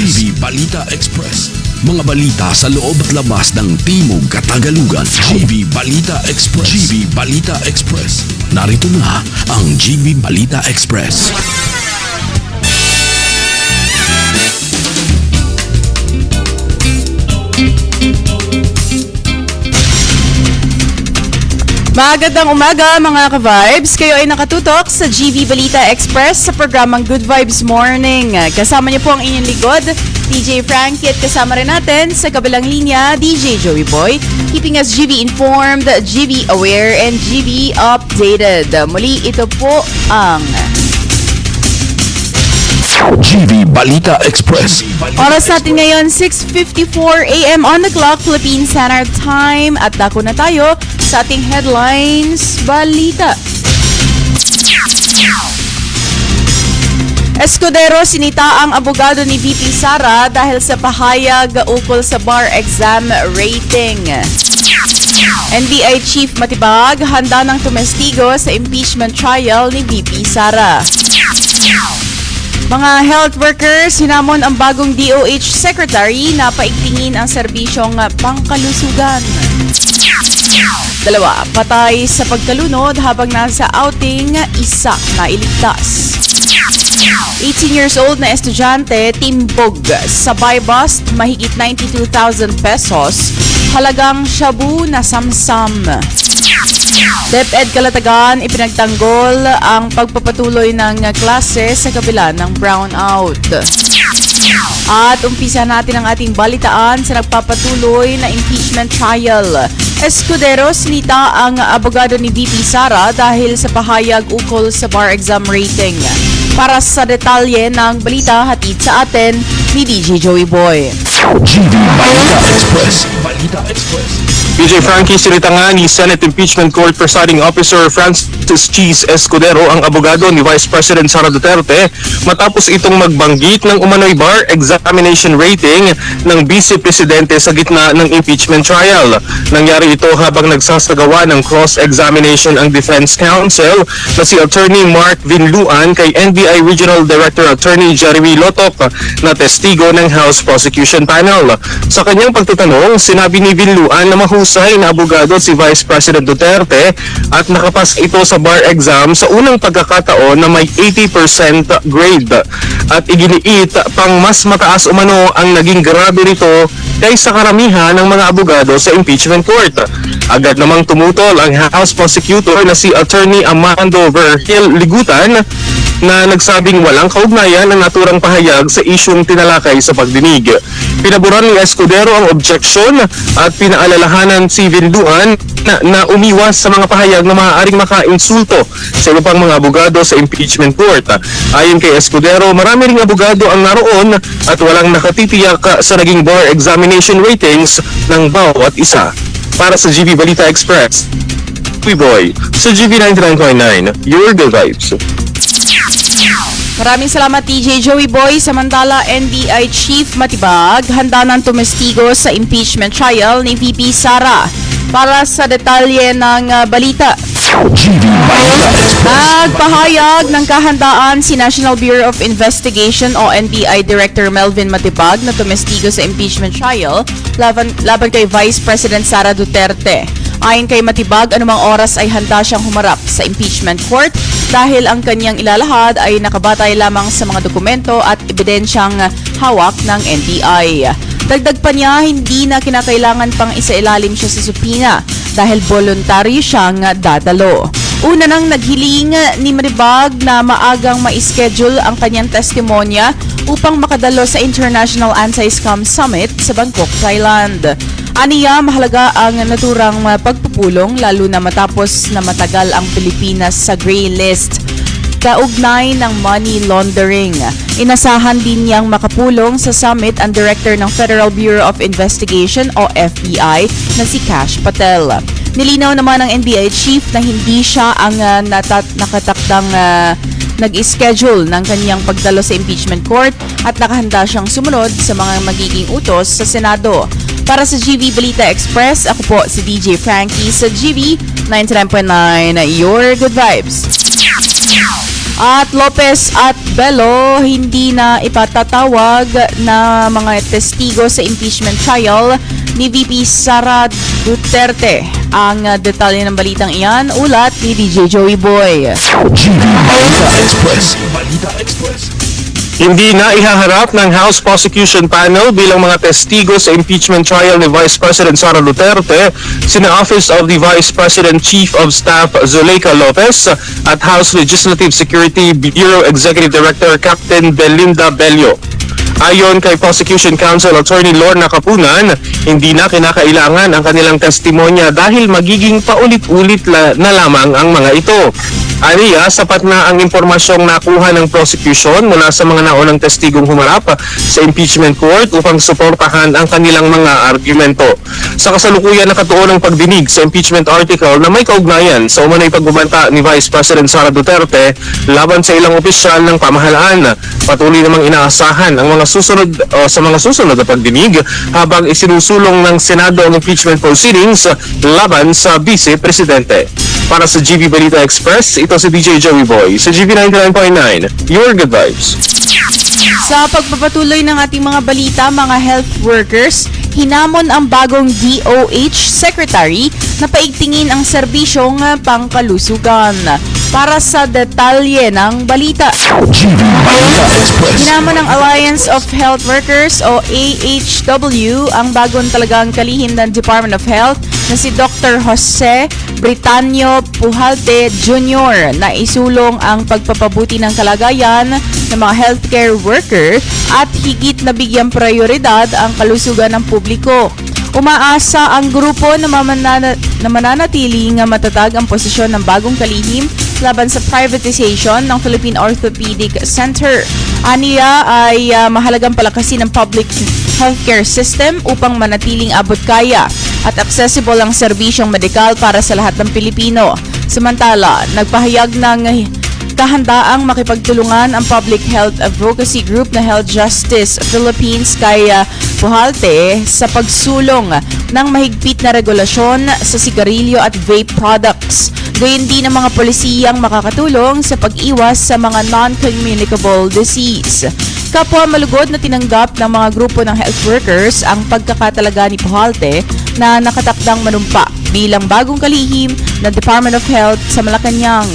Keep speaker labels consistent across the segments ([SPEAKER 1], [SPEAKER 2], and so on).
[SPEAKER 1] GV Balita Express. Mga balita sa loob at labas ng Timog Katagalugan. GV Balita Express. GV Balita Express. Narito na ang GV Balita Express.
[SPEAKER 2] Magandang umaga mga ka-vibes. Kayo ay nakatutok sa GV Balita Express sa programang Good Vibes Morning. Kasama niyo po ang inyong ligod, DJ Frankie, at kasama rin natin sa kabilang linya, DJ Joey Boy, keeping us GV informed, GV aware, and GV updated. Muli, ito po ang
[SPEAKER 1] GV Balita Express.
[SPEAKER 2] oras natin ngayon, 6:54 a.m. on the clock, Philippine Standard Time. At dako na tayo sa ating headlines balita. Escudero sinita ang abogado ni VP Sara dahil sa pahayag ukol sa bar exam rating. NBI Chief Matibag handa ng tumestigo sa impeachment trial ni VP Sara. Mga health workers, hinamon ang bagong DOH Secretary na paigtingin ang serbisyong pangkalusugan. 2, patay sa pagkalunod habang nasa outing, isa na iligtas. 18 years old na estudyante, timbog sa buy bust, mahigit 92,000 pesos, halagang shabu na samsam. DepEd Calatagan, ipinagtanggol ang pagpapatuloy ng klase sa kabila ng brownout. At umpisa natin ang ating balitaan sa nagpapatuloy na impeachment trial. Escudero sinita ang abogado ni VP Sara dahil sa pahayag ukol sa bar exam rating. Para sa detalye ng balita, hatid sa atin ni DJ Joey Boy.
[SPEAKER 1] GV Balita Express. Balita Express.
[SPEAKER 3] DJ Frankie, sinita nga ni Senate Impeachment Court Presiding Officer Francis Cheese Escudero ang abogado ni Vice President Sara Duterte matapos itong magbanggit ng umano'y bar examination rating ng Vice Presidente sa gitna ng impeachment trial. Nangyari ito habang nagsasagawa ng cross-examination ang Defense Counsel na si Attorney Mark Vinluan kay NBI Regional Director Attorney Jeremy Lotok na testigo ng House Prosecution Panel. Sa kanyang pagtatanong, sinabi ni Vinluan na mahusay na abogado si Vice President Duterte at nakapas ito sa bar exam sa unang pagkakataon na may 80% grade. At iginiit pang mas mataas umano ang naging grabe rito kaysa karamihan ng mga abogado sa impeachment court. Agad namang tumutol ang House Prosecutor na si Attorney Amando Vergil Ligutan na nagsabing walang kaugnayan ang naturang pahayag sa isyung tinalakay sa pagdinig. Pinaburan ni Escudero ang objection at pinaalalahanan si Vinluan na umiwas sa mga pahayag na maaaring maka-insulto sa iba pang mga abogado sa impeachment court. Ayon kay Escudero, marami ring abogado ang naroon at walang nakatitiyak sa naging bar examination ratings ng bawat isa. Para sa GV Balita Express, Boy, sa GV 99.9, your good vibes.
[SPEAKER 2] Maraming salamat DJ Joey Boy. Samantala, NBI Chief Matibag handa ng tumestigo sa impeachment trial ni VP Sara. Para sa detalye ng balita,
[SPEAKER 1] GV Balita Express.
[SPEAKER 2] nagpahayag ng kahandaan si National Bureau of Investigation o NBI Director Melvin Matibag na tumestigo sa impeachment trial laban kay Vice President Sara Duterte. Ayon kay Matibag, anumang oras ay handa siyang humarap sa impeachment court dahil ang kanyang ilalahad ay nakabatay lamang sa mga dokumento at ebidensyang hawak ng NBI. Dagdag pa niya, hindi na kinakailangan pang isailalim siya sa supina dahil voluntaryo siyang dadalo. Una nang naghiling ni Matibag na maagang ma-schedule ang kanyang testimonya upang makadalo sa International Anti-Scam Summit sa Bangkok, Thailand. Aniya, mahalaga ang naturang pagpupulong lalo na matapos na matagal ang Pilipinas sa gray list kaugnay ng money laundering. Inasahan din niyang makapulong sa summit ang Director ng Federal Bureau of Investigation o FBI na si Kash Patel. Nilinaw naman ng NBI Chief na hindi siya ang nakatakdang nag-schedule ng kanyang pagdalo sa impeachment court at nakahanda siyang sumunod sa mga magiging utos sa Senado. Para sa GV Balita Express, ako po si DJ Frankie sa GV 99.9, Your Good Vibes. At Lopez at Bello hindi na ipatatawag na mga testigo sa impeachment trial ni VP Sara Duterte. Ang detalye ng balitang iyan, ulat ni DJ Joey Boy.
[SPEAKER 1] GB Balita Express. Balita Express.
[SPEAKER 3] Hindi na ihaharap ng House Prosecution Panel bilang mga testigo sa impeachment trial ni Vice President Sara Duterte sina Office of the Vice President Chief of Staff Zuleika Lopez at House Legislative Security Bureau Executive Director Captain Belinda Bello. Ayon kay Prosecution Counsel Attorney Lorna Capunan, hindi na kinakailangan ang kanilang testimonya dahil magiging paulit-ulit na lamang ang mga ito. Aniya, sapat na ang impormasyong nakuha ng prosecution mula sa mga naunang testigong humarap sa impeachment court upang suportahan ang kanilang mga argumento. Sa kasalukuyan nakatuon ang pagdinig sa impeachment article na may kaugnayan sa umano'y pagbabanta ni Vice President Sara Duterte laban sa ilang opisyal ng pamahalaan. Patuloy namang inaasahan ang mga susunod na pagdinig habang isinusulong ng Senado ang impeachment proceedings laban sa Vice Presidente. Para sa GB Balita Express, ito si DJ Joey Boy sa GB 99.9, your good vibes.
[SPEAKER 2] Sa pagpapatuloy ng ating mga balita, mga health workers, hinamon ang bagong DOH Secretary na paigtingin ang serbisyong pangkalusugan. Para sa detalye ng balita,
[SPEAKER 1] GB Balita Express.
[SPEAKER 2] hinamon ng Alliance of Health Workers o AHW ang bagong talagang kalihim ng Department of Health na si Dr. Jose Britanio Pujalte Jr. na isulong ang pagpapabuti ng kalagayan ng mga healthcare worker at higit na bigyang prioridad ang kalusugan ng publiko. Umaasa ang grupo na mananatiling matatag ang posisyon ng bagong kalihim laban sa privatization ng Philippine Orthopedic Center. Aniya ay mahalagang palakasin ng public healthcare system upang manatiling abot kaya at accessible ang serbisyong medikal para sa lahat ng Pilipino. Samantala, nagpahayag ng kahandaang makipagtulungan ang public health advocacy group na Health Justice Philippines kay Pujalte sa pagsulong ng mahigpit na regulasyon sa sigarilyo at vape products. Gayon din ang mga polisiyang makakatulong sa pag-iwas sa mga non-communicable disease. Kapwa malugod na tinanggap ng mga grupo ng health workers ang pagkakatalaga ni Pujalte na nakatakdang manumpa bilang bagong kalihim ng Department of Health sa Malacanang.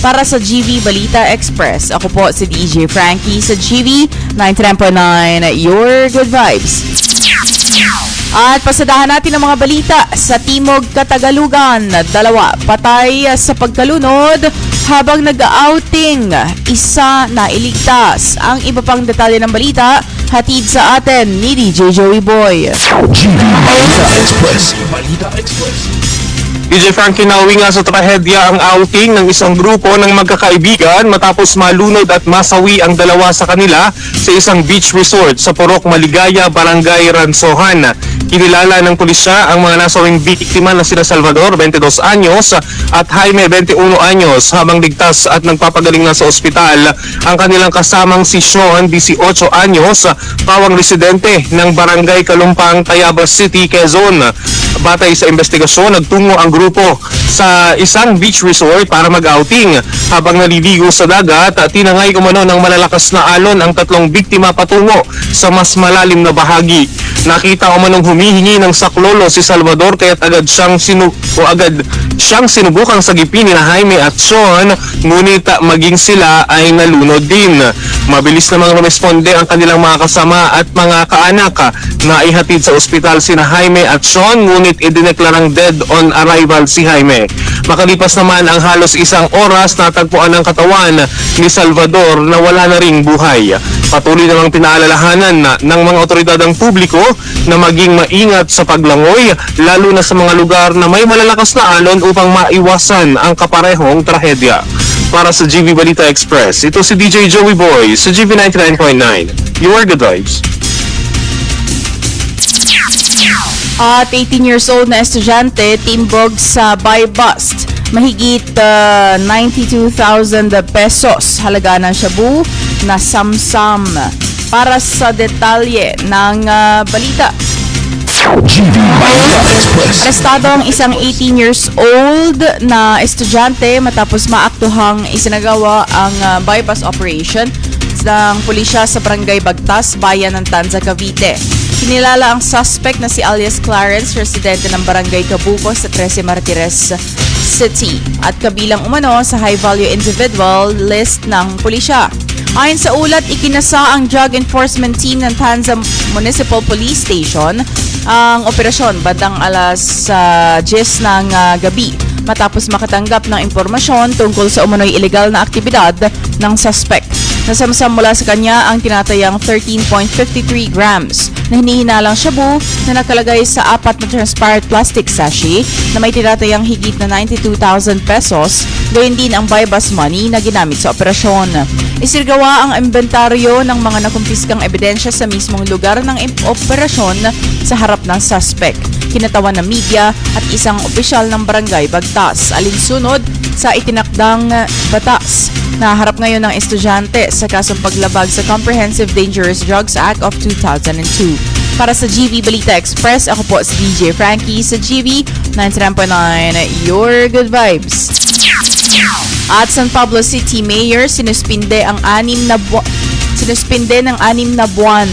[SPEAKER 2] Para sa GB Balita Express, ako po si DJ Frankie sa GB 99.9, your good vibes. At pasadahan natin ang mga balita sa Timog Katagalugan. 2 patay sa pagkalunod habang nag-outing. 1 na iligtas. Ang iba pang detalye ng balita, hatid sa atin ni DJ Joey Boy.
[SPEAKER 1] GB Balita Express. Balita Express.
[SPEAKER 3] DJ Frankie, nauwi nga sa trahedya ang outing ng isang grupo ng magkakaibigan matapos malunod at masawi ang dalawa sa kanila sa isang beach resort sa Purok Maligaya, Barangay Ransohan. Kinilala ng pulisya ang mga nasawing biktima na sina Salvador, 22 anyos at Jaime, 21 anyos habang ligtas at nagpapagaling na sa ospital ang kanilang kasamang si Sean, 18 anyos, pawang residente ng Barangay Kalumpang, Tayabas City, Quezon. Batay sa investigasyon, nagtungo ang grupo sa isang beach resort para mag-outing. Habang naliligo sa dagat, tinangay umano ng malalakas na alon ang 3 biktima patungo sa mas malalim na bahagi. Nakita umanong humihingi ng saklolo si Salvador kaya't agad siyang sinubukang sagipin ni Jaime at Sean, ngunit maging sila ay nalunod din. Mabilis namang rumesponde ang kanilang mga kasama at mga kaanak na ihatid sa ospital sina Jaime at Sean, ngunit idineklarang dead on arrival si Jaime. Makalipas naman ang halos 1 oras, natagpuan ang katawan ni Salvador na wala na ring buhay. Patuloy namang pinaalalahanan ng mga otoridad ang publiko na maging maingat sa paglangoy, lalo na sa mga lugar na may malalakas na alon upang maiwasan ang kaparehong trahedya. Para sa GB Balita Express, ito si DJ Joey Boy sa GB 99.9, your good vibes.
[SPEAKER 2] At 18 years old na estudyante timbog sa buy-bust. Mahigit 92,000 pesos halaga ng shabu na samsam. Para sa detalye ng balita,
[SPEAKER 1] GV Balita Express.
[SPEAKER 2] Arestado ang isang 18 years old na estudyante matapos maaktuhang isinagawa ang bypass operation ng pulisya sa Barangay Bagtas, Bayan ng Tanza, Cavite. Kinilala ang suspect na si alias Clarence, residente ng Barangay Cabuco sa 13 Martires City at kabilang umano sa high-value individual list ng pulisya. Ayon sa ulat, ikinasa ang Drug Enforcement Team ng Tanza Municipal Police Station ang operasyon bandang alas 10 ng gabi matapos makatanggap ng impormasyon tungkol sa umano'y illegal na aktibidad ng suspect. Nasamsam mula sa kanya ang tinatayang 13.53 grams na hinihinalang shabu na nakalagay sa 4 na transparent plastic sachet na may tinatayang higit na 92,000 pesos, gayon din ang bypass money na ginamit sa operasyon. Isirgawa ang inventaryo ng mga nakumpiskang ebidensya sa mismong lugar ng operasyon sa harap ng suspect, kinatawan ng media at isang opisyal ng Barangay Bagtas, alinsunod sa itinakdang batas na harap ngayon ng estudyante sa kasong paglabag sa Comprehensive Dangerous Drugs Act of 2002. Para sa GV Balita Express, ako po si DJ Frankie sa GV 99.9, Your Good Vibes. At San Pablo City Mayor sinuspinde ng 6 na buwan.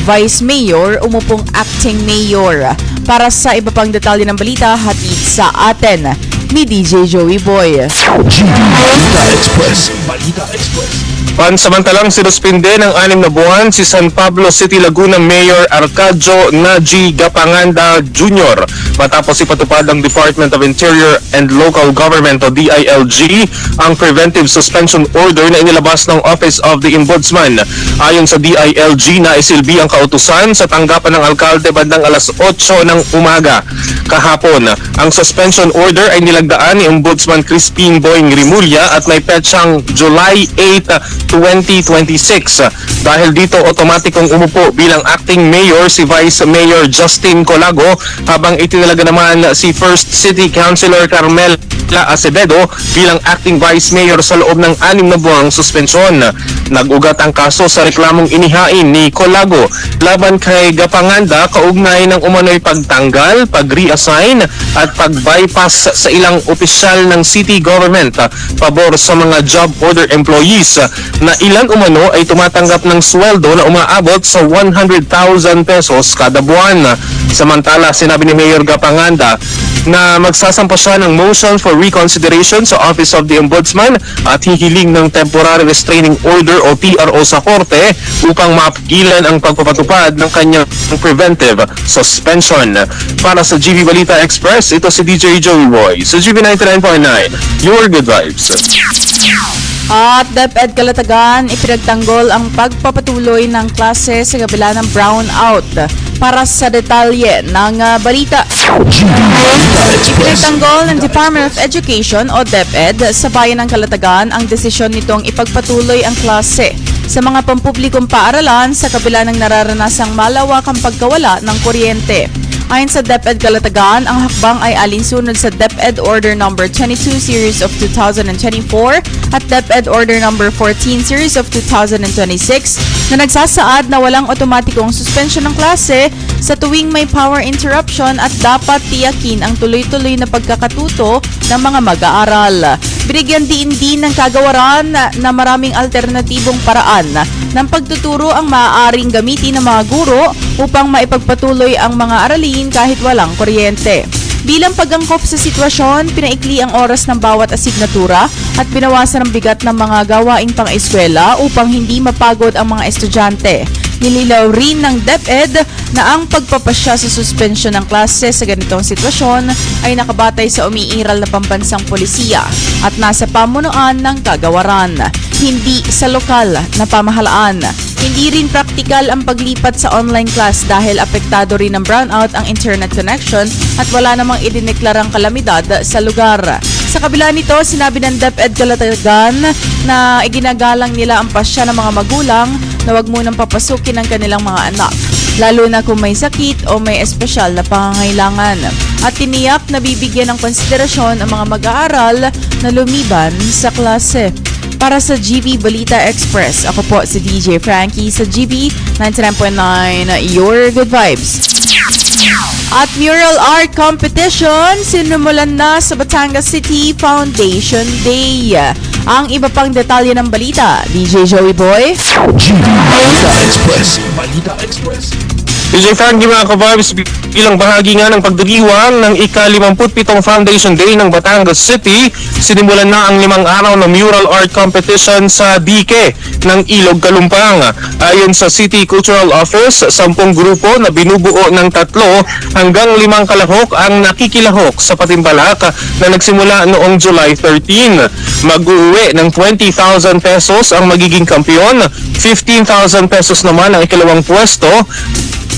[SPEAKER 2] Vice Mayor umupong acting mayor. Para sa iba pang detalye ng balita, hatid sa atin ni DJ Joey Boy.
[SPEAKER 1] GV Balita Express. Balita Express.
[SPEAKER 3] Pansamantalang sinuspinde ng 6 na buwan si San Pablo City, Laguna Mayor Arcadio Naji Gapanganda Jr. matapos ipatupad ng Department of Interior and Local Government o DILG ang preventive suspension order na inilabas ng Office of the Ombudsman. Ayon sa DILG, naisilbi ang kautusan sa tanggapan ng alkalde bandang alas 8 ng umaga kahapon. Ang suspension order ay nilagdaan ni Ombudsman Crispin Boying Rimulya at may petsang July 8, 2026. Dahil dito, otomatikong umupo bilang acting mayor si Vice Mayor Justin Colago habang itinalaga naman si First City Councilor Carmela Acevedo bilang acting vice mayor sa loob ng 6 na buwang suspensyon. Nag-ugat ang kaso sa reklamong inihain ni Colago laban kay Gapanganda kaugnay ng umano'y pagtanggal, pag-reassign at pag-bypass sa ilang opisyal ng city government pabor sa mga job order employees na ilan umano ay tumatanggap ng sweldo na umaabot sa 100,000 pesos kada buwan. Samantala, sinabi ni Mayor Gapanganda na magsasampa siya ng motion for reconsideration sa Office of the Ombudsman at hihiling ng Temporary Restraining Order o TRO sa Korte upang mapigilan ang pagpapatupad ng kanyang preventive suspension. Para sa GV Balita Express, ito si DJ Joey Boy sa GV 99.9, Your Good Vibes.
[SPEAKER 2] At DepEd Calatagan, ipinagtanggol ang pagpapatuloy ng klase sa kabila ng brownout. Para sa detalye ng balita, ipinagtanggol ng Department of Education o DepEd sa bayan ng Calatagan ang desisyon nitong ipagpatuloy ang klase sa mga pampublikong paaralan sa kabila ng nararanasang malawakang pagkawala ng kuryente. Ayon sa DepEd Calatagan, ang hakbang ay alinsunod sa DepEd Order No. 22 Series of 2024 at DepEd Order No. 14 Series of 2026 na nagsasaad na walang otomatikong suspension ng klase sa tuwing may power interruption at dapat tiyakin ang tuloy-tuloy na pagkakatuto ng mga mag-aaral. Binigyan din ng kagawaran na maraming alternatibong paraan ng pagtuturo ang maaaring gamitin ng mga guro upang maipagpatuloy ang mga aralin kahit walang kuryente. Bilang pagangkop sa sitwasyon, pinaikli ang oras ng bawat asignatura at binawasan ang bigat ng mga gawaing pang-eskwela upang hindi mapagod ang mga estudyante. Nililaw rin ng DepEd na ang pagpapasya sa suspensyon ng klase sa ganitong sitwasyon ay nakabatay sa umiiral na pambansang polisiya at nasa pamunuan ng kagawaran, hindi sa lokal na pamahalaan. Hindi rin praktikal ang paglipat sa online class dahil apektado rin ng brownout ang internet connection at wala namang idineklarang kalamidad sa lugar. Sa kabila nito, sinabi ng DepEd Calatagan na iginagalang nila ang pasya ng mga magulang na wag munang papasukin ang kanilang mga anak, lalo na kung may sakit o may espesyal na pangangailangan. At tiniyak na bibigyan ng konsiderasyon ang mga mag-aaral na lumiban sa klase. Para sa GB Balita Express, ako po si DJ Frankie sa GB 99.9, Your Good Vibes. At Mural Art Competition, sinimulan na sa Batangas City Foundation Day. Ang iba pang detalye ng balita, DJ Joey Boy.
[SPEAKER 1] GB Balita Express. Balita Express.
[SPEAKER 3] DJ Frankie mga ka-vibes, bilang bahagi nga ng pagdiriwang ng ika-57 Foundation Day ng Batangas City, sinimulan na ang 5 araw na mural art competition sa Dike ng Ilog Kalumpang. Ayon sa City Cultural Office, 10 grupo na binubuo ng 3 hanggang 5 kalahok ang nakikilahok sa Patimpalak na nagsimula noong July 13. Mag-uwi ng 20,000 pesos ang magiging kampiyon, 15,000 pesos naman ang ikalawang pwesto,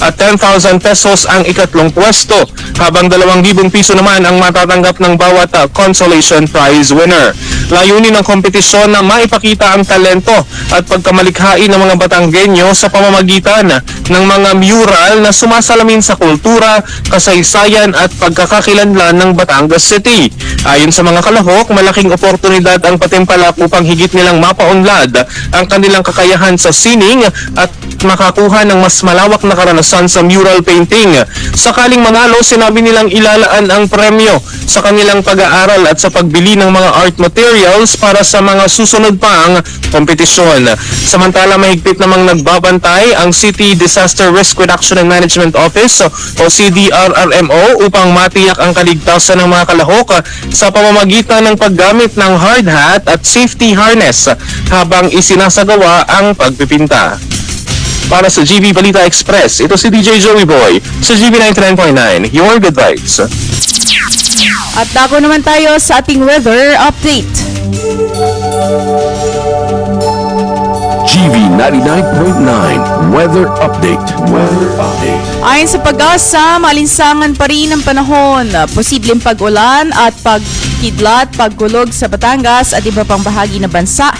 [SPEAKER 3] at 10,000 pesos ang ikatlong pwesto, habang 2,000 piso naman ang matatanggap ng bawat consolation prize winner. Layunin ng kompetisyon na maipakita ang talento at pagkamalikhain ng mga Batanggenyo sa pamamagitan ng mga mural na sumasalamin sa kultura, kasaysayan at pagkakakilanlan ng Batangas City. Ayon sa mga kalahok, malaking oportunidad ang Patimpalak upang higit nilang mapaunlad ang kanilang kakayahan sa sining at makakuha ng mas malawak na karanasan sa mural painting. Sakaling manalo, sinabi nilang ilalaan ang premyo sa kanilang pag-aaral at sa pagbili ng mga art materials para sa mga susunod pang kompetisyon. Samantala, mahigpit namang nagbabantay ang City Disaster Risk Reduction and Management Office o CDRRMO upang matiyak ang kaligtasan ng mga kalahok sa pamamagitan ng paggamit ng hard hat at safety harness habang isinasagawa ang pagpipinta. Para sa GB Balita Express, ito si DJ Joey Boy sa GB 99.9, Your Good Vibes.
[SPEAKER 2] At dako naman tayo sa ating weather update.
[SPEAKER 1] GB 99.9 Weather Update. Weather Update.
[SPEAKER 2] Ayon sa Pag-asa, maalinsangan pa rin ang panahon. Posibleng pag-ulan at pagkidlat, pagkulog sa Batangas at iba pang bahagi ng bansa.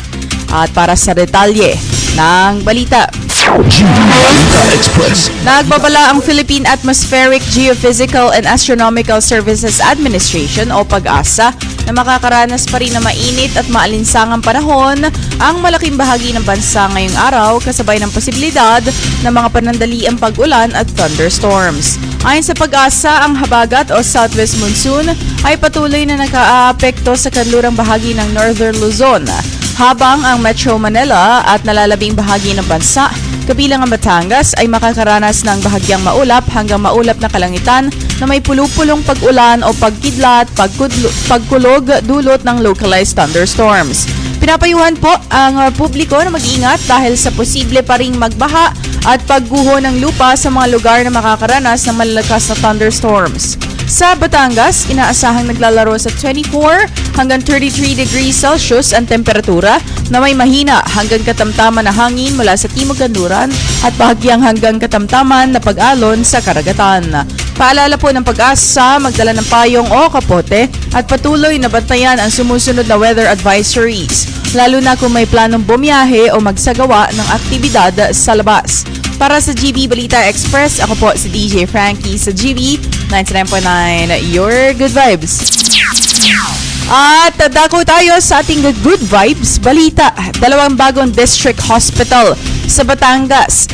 [SPEAKER 2] At para sa detalye ng balita,
[SPEAKER 1] GB Balita Express.
[SPEAKER 2] nagbabala ang Philippine Atmospheric, Geophysical and Astronomical Services Administration o Pag-asa na makakaranas pa rin na mainit at maalinsangang panahon ang malaking bahagi ng bansa ngayong araw kasabay ng posibilidad ng mga panandaliang pag-ulan at thunderstorms. Ayon sa Pag-asa, ang habagat o southwest monsoon ay patuloy na nakaapekto sa kanlurang bahagi ng Northern Luzon, habang ang Metro Manila at nalalabing bahagi ng bansa, kabilang ang Batangas, ay makakaranas ng bahagyang maulap hanggang maulap na kalangitan na may pulupulong pag-ulan o pagkidlat, pagkulog dulot ng localized thunderstorms. Pinapayuhan po ang publiko na mag-ingat dahil sa posible pa ring magbaha at pagguho ng lupa sa mga lugar na makakaranas ng malalakas na thunderstorms. Sa Batangas, inaasahang naglalaro sa 24 hanggang 33 degrees Celsius ang temperatura na may mahina hanggang katamtaman na hangin mula sa timog kanluran at bahagyang hanggang katamtaman na pag-alon sa karagatan. Paalala po ng Pag-asa, magdala ng payong o kapote at patuloy na bantayan ang sumusunod na weather advisories, lalo na kung may planong bumiyahe o magsagawa ng aktibidad sa labas. Para sa GB Balita Express, ako po si DJ Frankie sa GB 99.9, Your Good Vibes. At dako tayo sa ating Good Vibes balita. 2 bagong district hospital sa Batangas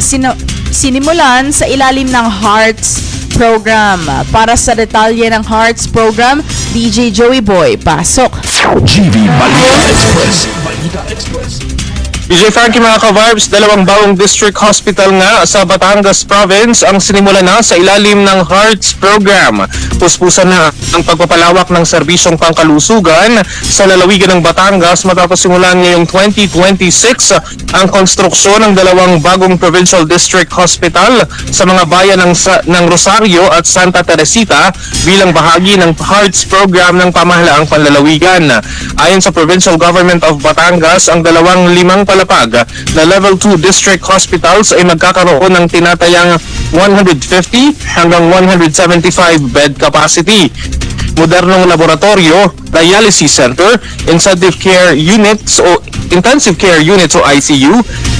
[SPEAKER 2] sinimulan sa ilalim ng Hearts Program. Para sa detalye ng Hearts Program, DJ Joey Boy, pasok.
[SPEAKER 1] GB Balita Express. Balita Express.
[SPEAKER 3] DJ Frankie mga ka-vibes, 2 bagong district hospital nga sa Batangas Province ang sinimula na sa ilalim ng Hearts Program. Puspusan na ang pagpapalawak ng serbisyong pangkalusugan sa lalawigan ng Batangas matapos simulan ngayong 2026 ang konstruksyon ng 2 bagong provincial district hospital sa mga bayan ng Rosario at Santa Teresita bilang bahagi ng Hearts Program ng pamahalaang panlalawigan. Ayon sa Provincial Government of Batangas, ang 2 palapag na level 2 district hospitals ay magkakaroon ng tinatayang 150 hanggang 175 bed capacity. Modernong laboratorio, dialysis center, intensive care units o ICU,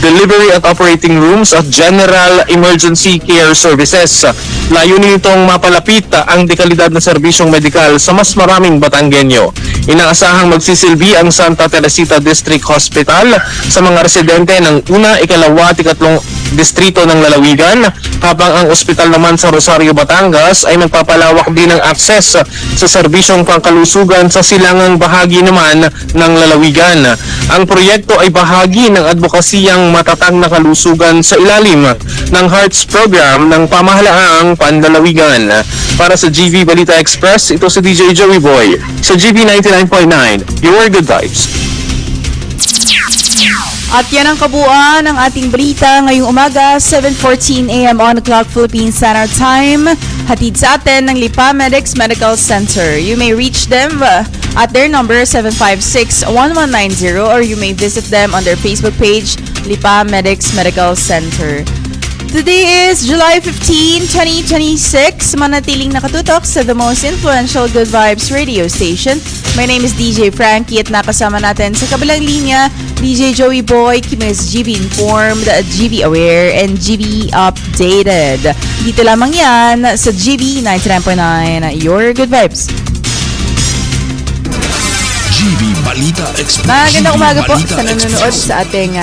[SPEAKER 3] delivery at operating rooms at general emergency care services. Layunin nitong mapalapit ang dekalidad na serbisyong medikal sa mas maraming Batanggenyo. Inaasahang magsisilbi ang Santa Teresita District Hospital sa mga residente ng una, ikalawa at ikatlong distrito ng lalawigan, habang ang ospital naman sa Rosario, Batangas ay magpapalawak din ng akses sa serbisyong pangkalusugan sa silangang bahagi naman ng lalawigan. Ang proyekto ay bahagi ng advokasiyang matatag na kalusugan sa ilalim ng HEARTS program ng pamahalaang panlalawigan. Para sa GV Balita Express, ito si DJ Joey Boy sa GV 99.9, Your Good Vibes.
[SPEAKER 2] At yan ang kabuuan ng ating balita ngayong umaga, 7:14 a.m. on the clock, Philippine Standard Time. Hatid sa atin ng Lipa Medics Medical Center. You may reach them at their number 756-1190 or you may visit them on their Facebook page, Lipa Medics Medical Center. Today is July 15, 2026. Manatiling nakatutok sa the most influential Good Vibes radio station. My name is DJ Frankie at nakasama natin sa kabilang linya, DJ Joey Boy, Kimis GB Informed, GB Aware, and GB Updated. Dito lamang yan sa GB 99.9, Your Good Vibes.
[SPEAKER 1] GB Balita Express.
[SPEAKER 2] Magandang umaga po
[SPEAKER 1] Balita
[SPEAKER 2] sa nanonood
[SPEAKER 1] Express.
[SPEAKER 2] sa ating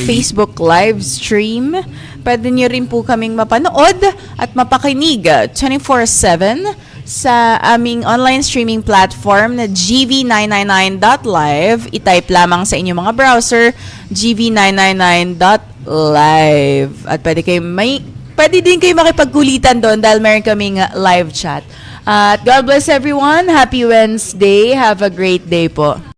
[SPEAKER 2] Facebook live stream. Pwede nyo rin po kaming mapanood at mapakinig 24/7 sa aming online streaming platform na gv999.live. I-type lamang sa inyong mga browser, gv999.live. At pwede din kayo makipagkulitan doon dahil meron kaming live chat. At God bless everyone. Happy Wednesday. Have a great day po.